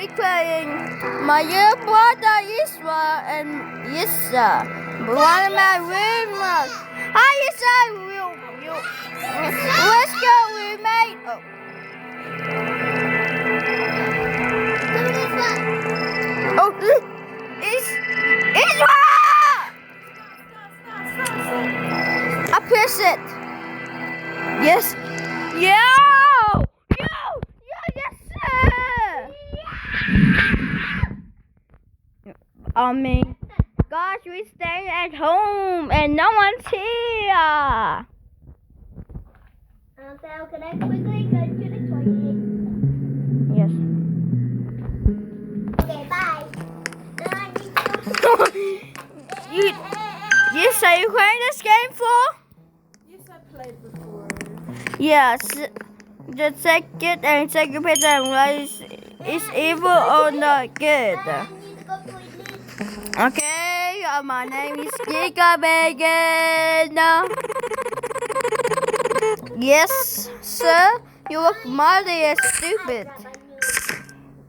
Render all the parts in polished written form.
we're playing my little brother Isra and Yissa. One of my roommates. Hi Yissa, let's go roommate. Oh, it's Isra! I press it. Yes. Yo! Yes, sir! Gosh, we're staying at home and no one's here. So can I quickly go to the toilet? Yes. Okay, bye. Yes, are you playing this game for? Yes, I played before. Yes. Just check it and check your picture and realize it's evil or not good. I need to go to toilet. Okay, my name is Giga Megan. Yes, sir. You look mighty and stupid.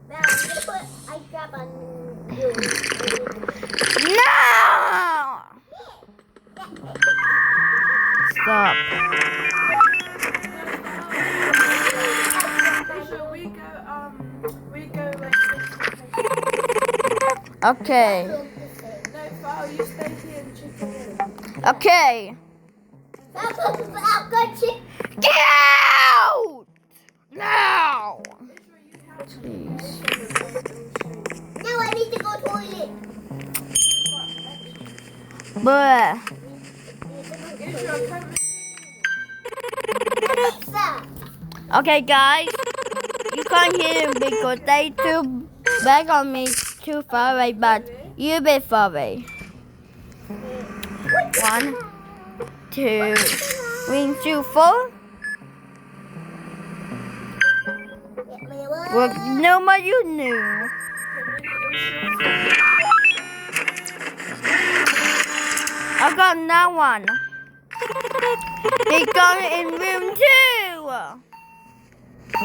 Now I'm gonna put eye drop on you. No! Stop. Should we go like Okay. no, File, you stay here and check it in. Okay. I'll go check. Get out! Now! Now I need to go to toilet. Bruh. Alexa. Okay, guys. You can't hear them because they too back on me too far away, but you be far away. 1, 2, 3, 2, 4. Well, no more you knew. I got that one. He's going in room 2.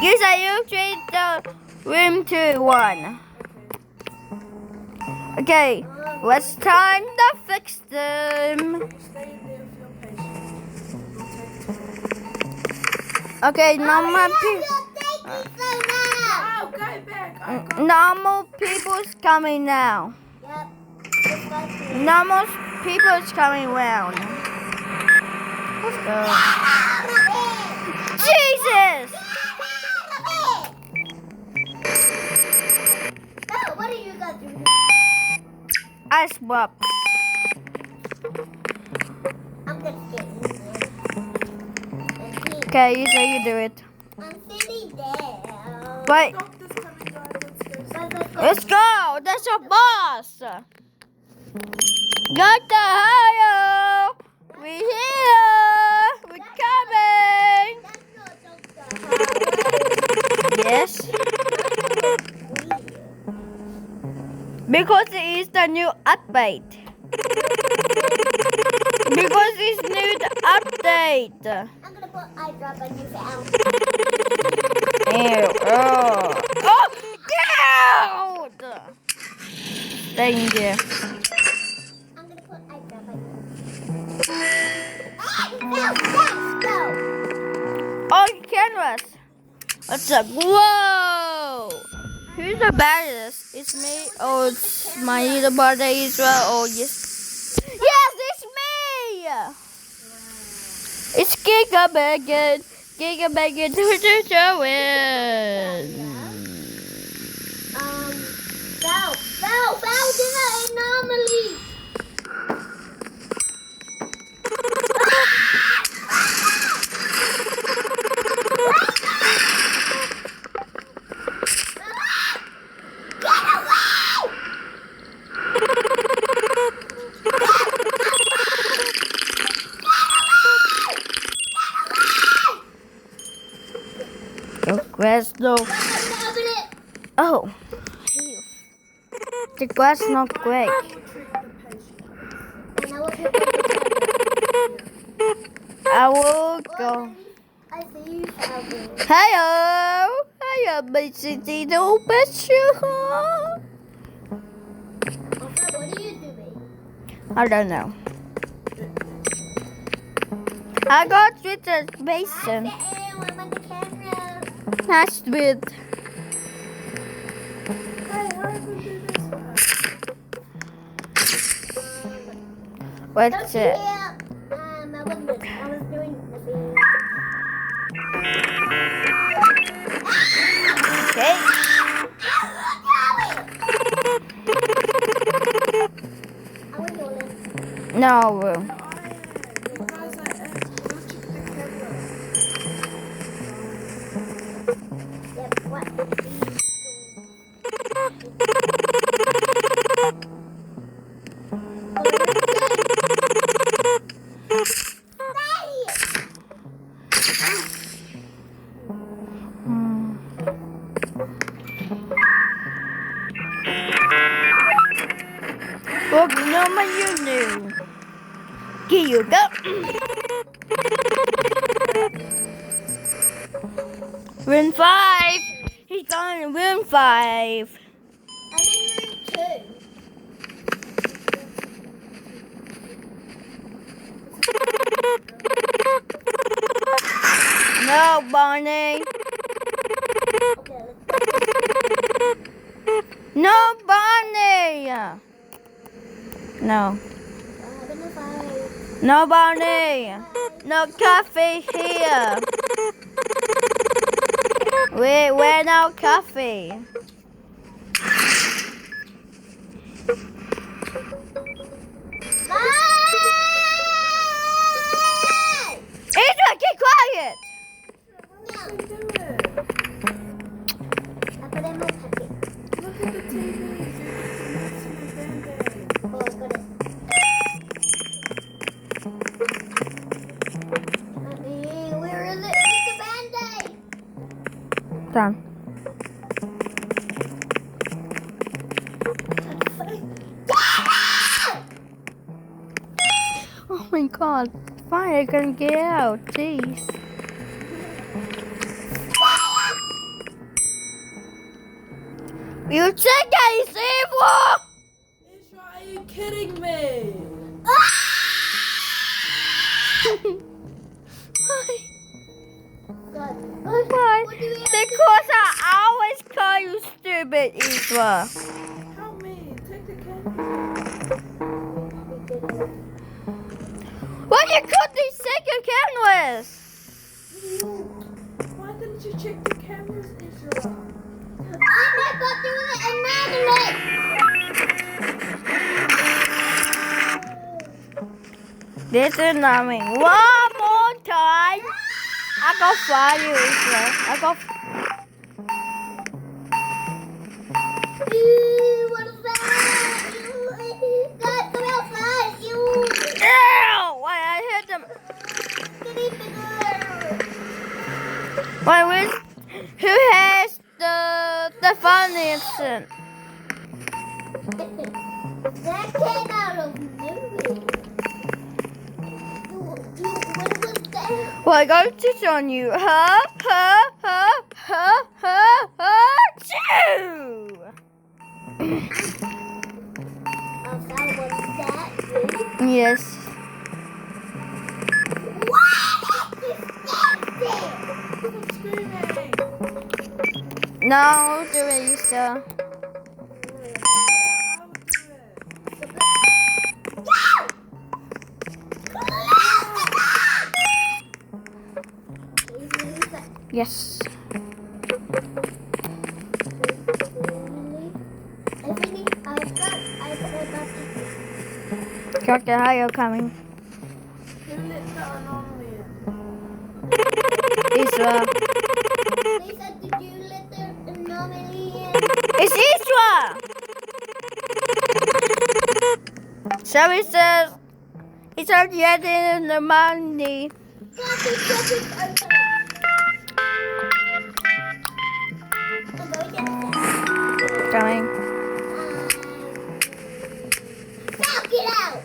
You say you treat the room 2 1. Okay, it's time to fix them. Okay, normal people's coming now. Normal people's coming around. Let's go. Jesus! What are you guys doing? I swapped. I'm gonna get in there. Okay, you say you do it. I'm sitting there. Wait, let's go. That's your boss. Got the hire. We're here. We're coming. Yes. Because it is the new update. Because it's new update. I'm gonna put eye drop on you out. Ew. Oh. Oh, get out! Thank you. I'm gonna put eye drop on you. Go! Oh, canvas. What's up? Whoa! Who's the baddest? It's me or it's my little brother Israel or yes. Yes, it's me! It's Giga Megan. Giga Megan to win. Bow, did I anomaly? Oh, grass no. Oh. The grass not quick. I will go. I see you, Calvin. Hello. How fire, basically, no picture. What are you doing? I don't know. I got with the basin. I'm on the camera. That's with. Hey, hurry up and do this one. What's it? I was doing the thing. Okay. I was doing it. No. Because I checked the camera. Yep, what? Look, no my you knew. Here you go. Room 5. He's going to room 5. I'm in room 2. No, Barney. Okay, let's No, Barney. No. having a fight. No, Barney. No coffee here. We're no coffee. Adrian, keep quiet. Do it. I put in my pocket. Look at the TV. Oh, I got it. Where is it? It's the Band-Aid. Done. Oh my god. Fine, I can get out. Jeez. You think he's evil? Israel, are you kidding me? God. Why? What do we have Because I always call you stupid, Isra. Help me. Take the camera. Well, you could be second cameras. Why didn't you check the cameras, Israel? I got through it another night. This is not me. One more time. I go find you, Isra. I go. What is that? God, come outside. Ew! Why I hit them? Get Why who has the funniest? That came out of nowhere. What was that? Well, I got to show you. Choo! Outside was that? Yes. What? Disgusting! Stop screaming. No, do it, Lisa. I will do it. Yes. Doctor, how are you coming? Who lit the anomaly Isra. Lisa, did you let the anomaly in? It's Isra! So it says, yet in the money. Copy, copy, open. I'm going to Coming. Now get out!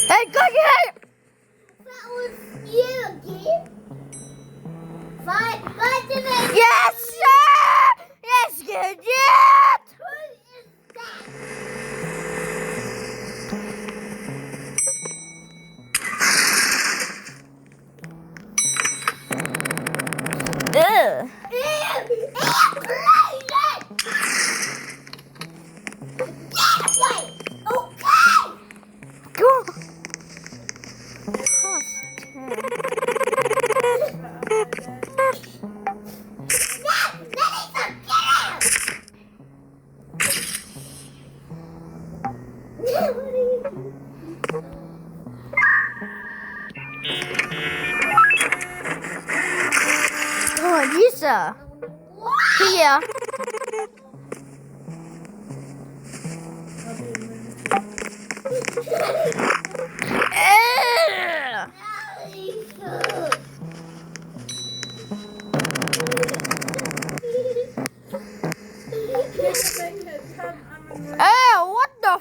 Hey, go get it! That was you! again? Five to me. Yes, sir! Yes, good, yeah! Who is that? Ugh. Okay. Go. Oh, Lisa. Here. Ugh. Oh, what the?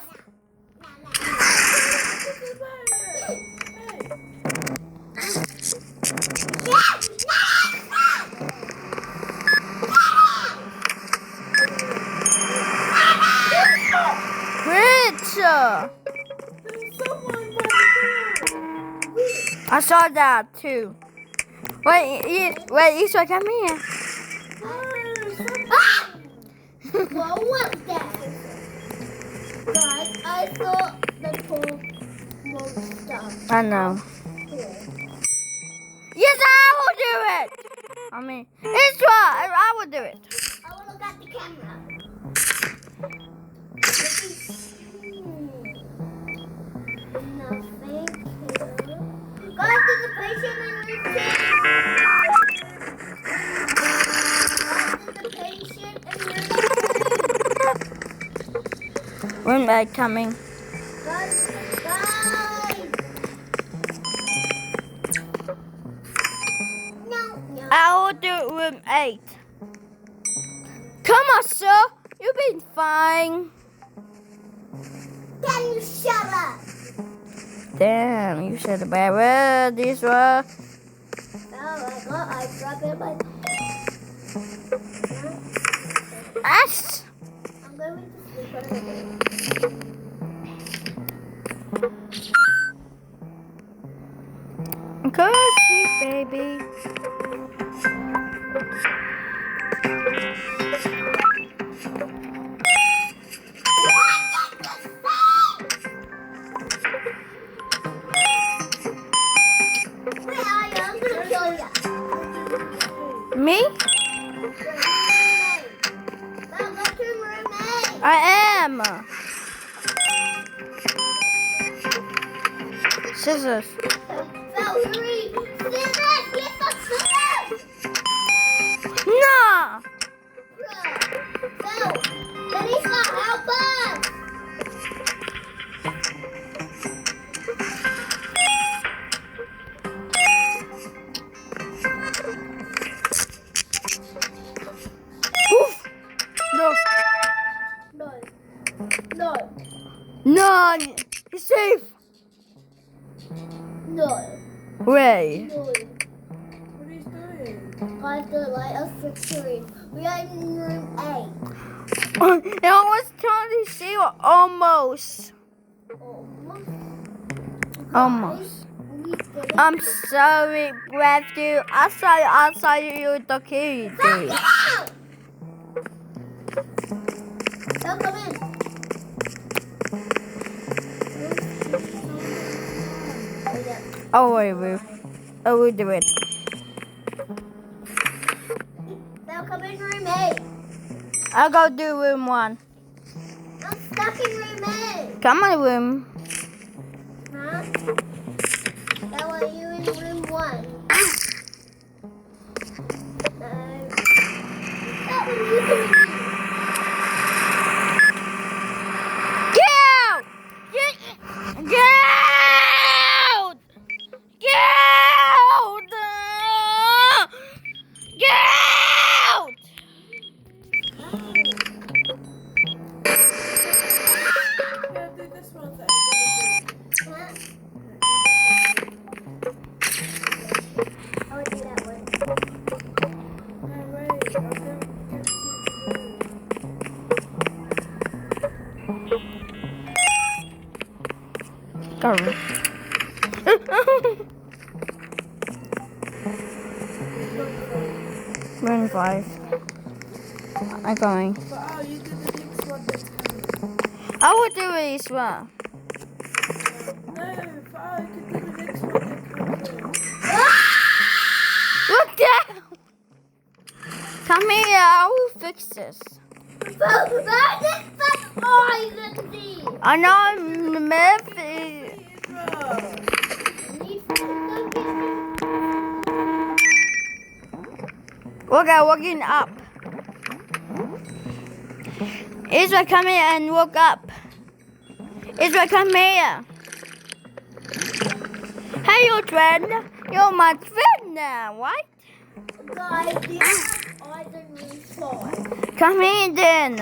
Rich. I saw that too. Wait, Lisa, come here. What was that? Guys, I saw the pool monster. I know. Yes, I will do it. I mean, it's what I will do it. I will look at the camera. Nothing here. Guys, there's a patient in room 10. Guys, there's a patient in room 10. When am I coming? Guys. No. I will do room 8. Come on, sir. You've been fine. Can you shut up? Damn, you said a bad word. This one. Oh my god, I dropped it my... Ash. I'm going to sleep on the bed. Go to sleep, baby. Where are you? I'm gonna kill you. Me? Now go to roommate. I am. Scissors. Valerie, scissors! Get the scissors! No. Bro, Denisa, help us! Oof. No. No. No. It's safe. No. Way. No. What are you doing? Guys, the light of victory. We are in room 8. I was trying to see you almost. Almost. We did I'm sorry, Matthew. I saw you the key. Get out! Don't come in. Oh, I will. I will do it. Now come in room 8. I'll go do room 1. I'm stuck in room 8. Come on, room. Huh? How are you in room 1? No. That was you doing. Get out! Get out! Get out! Get out! Yeah, do this one then. Huh? Oh. Room 5. I'm going. But oh, you did the next one that's coming. I will do it as well. No, oh, you can do the next one that comes in. Look down! Come here, I will fix this. I know maybe. Okay, walking up. Israel, come here and walk up. Israel, come here. Hey, your friend. You're my friend now, right? Come here then.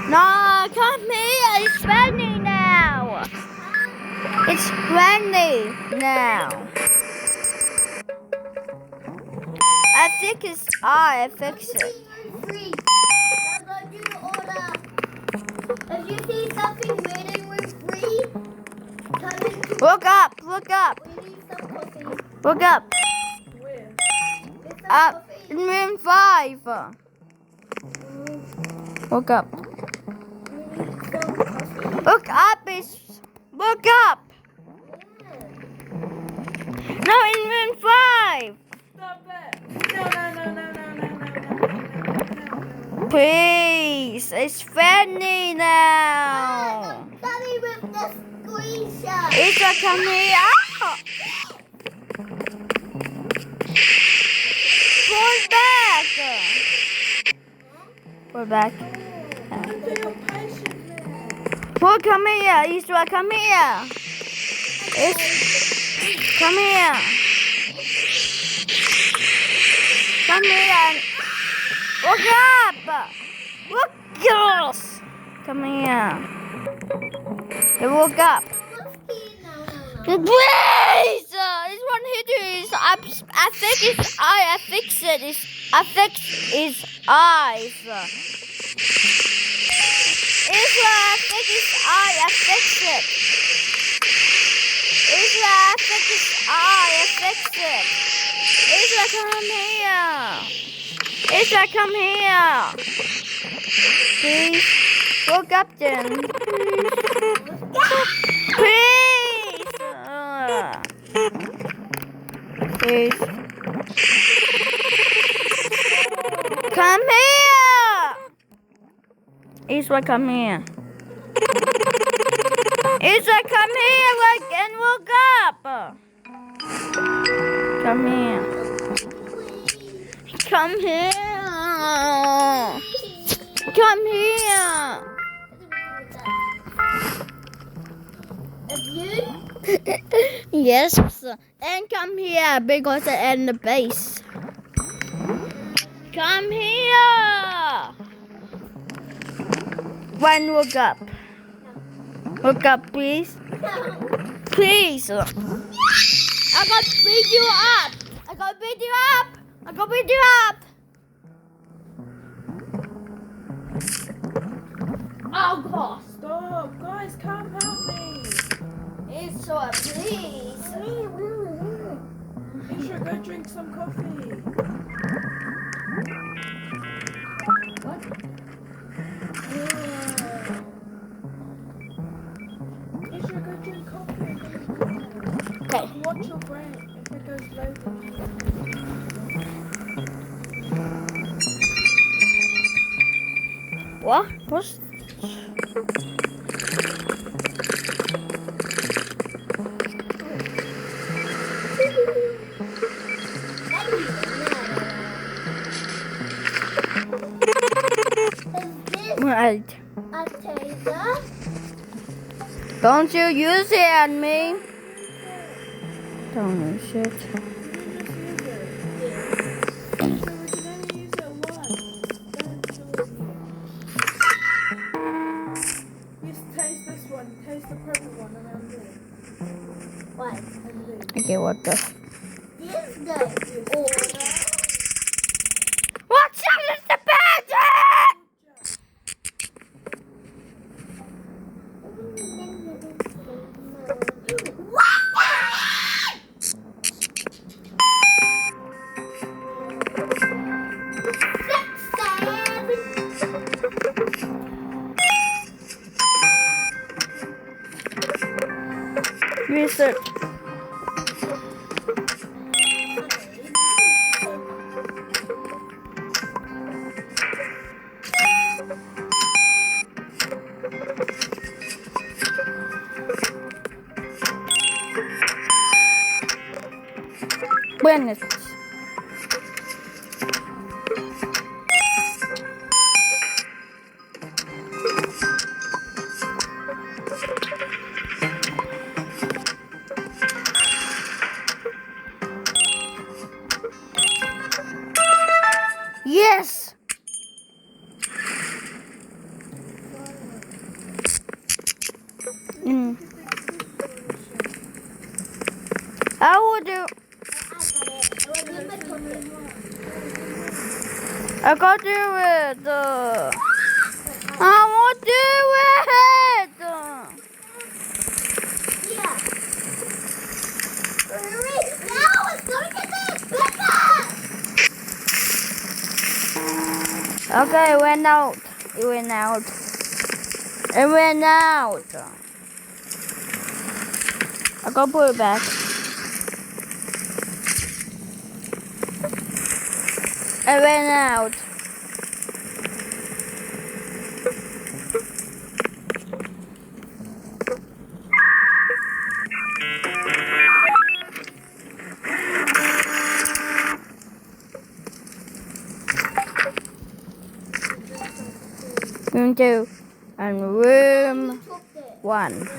No, come here. It's friendly now. It's friendly now. I think it's I fix it. If you see something waiting with free, come into. Look up, look up, We need some coffee. look up. Where? Get some Up coffee. in room 5. Look up. We need some coffee. Look up is look up. No, in room 5. Stop it! No. Please, it's friendly now. Tell me with the screenshot. Isa, come here. Pull back. Pull back. Be patient, man. Pull, come here. Isa, come here. Come here. Come here. Look up. Look, girls. Come here. Hey, look up. Please! This one here is I think it's I fix it. I fix his eyes. It's I think it's I fix it. It's I think it's I fix it. It's come here. It's come here. Please look up then. Please. Please. Come here. Isra, come here. Isra, come here. Look and look up. Come here. Come here. Come here. Yes, and come here because I am the base. Come here. One, look up. Look up, please. Please. I got to beat you up. I got to beat you up. I got to beat you up. Oh, God. Stop, guys, come help me. It's so please. You should go drink some coffee. What? You should go drink coffee. Okay. Watch your brain if it goes later. What? What's right? A taser. Don't you use it on me. Don't use it. Taste this one. Taste the purple one around there. What? Okay, what the? This the order. What's up with the bed? When is Yes! I will do. I got do it. I will do it. Yeah. Hurry! Now it's going to be bigger! Okay, it went out. It went out. It went out. I gotta put it back. It went out. Room 2 and room 1.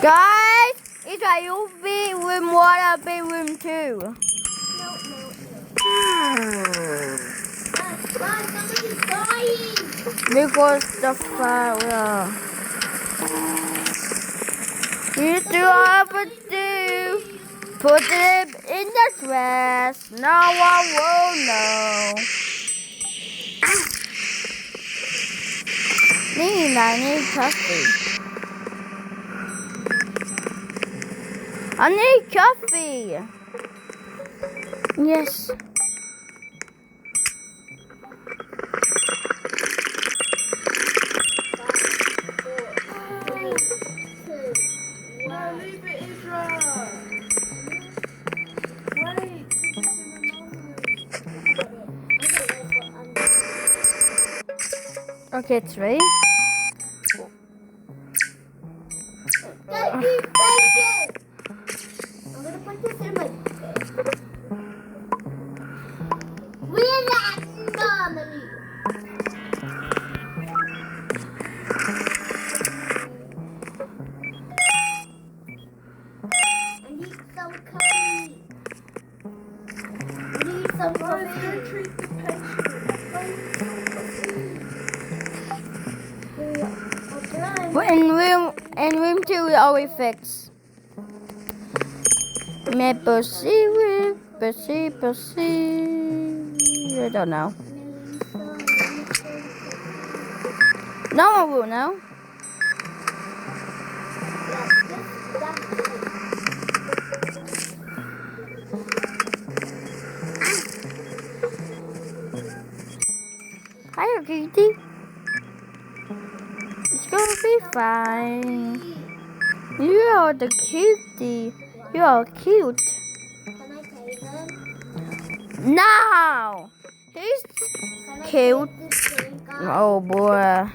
Guys, it's like you'll be room 1, I'll be room 2. No. Somebody's dying! Because the fire. You do have to do. Put it in the trash. No one will know. I need coffee. I need coffee. Yes. No, leave it, Israel. Wait, Okay, 3. Guys, be patient! I'm gonna put this in my bag. Relax, normally. I need some coffee. I need some Guys, coffee. don't treat the patient. But in room 2 we always fix. Maple syrup, I don't know. No one will know. Hiya, cutie. It's gonna be fine. You are the cutie. You are cute. Can I take them? No! He's Can I cute. take this thing, guys? Oh boy. I'm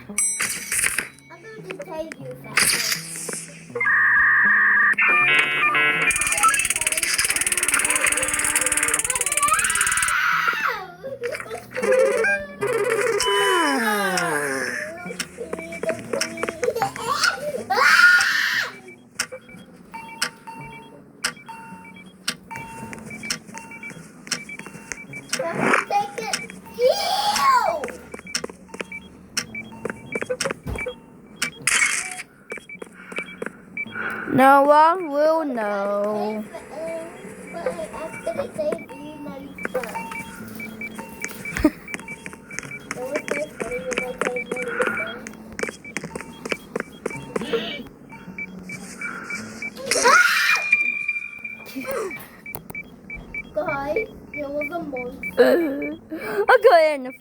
going to take you that Take it. Ew! No one will know. But I'm gonna take you Melissa. It was so funny when I told Melissa. Guys, there was a monster. I got it in the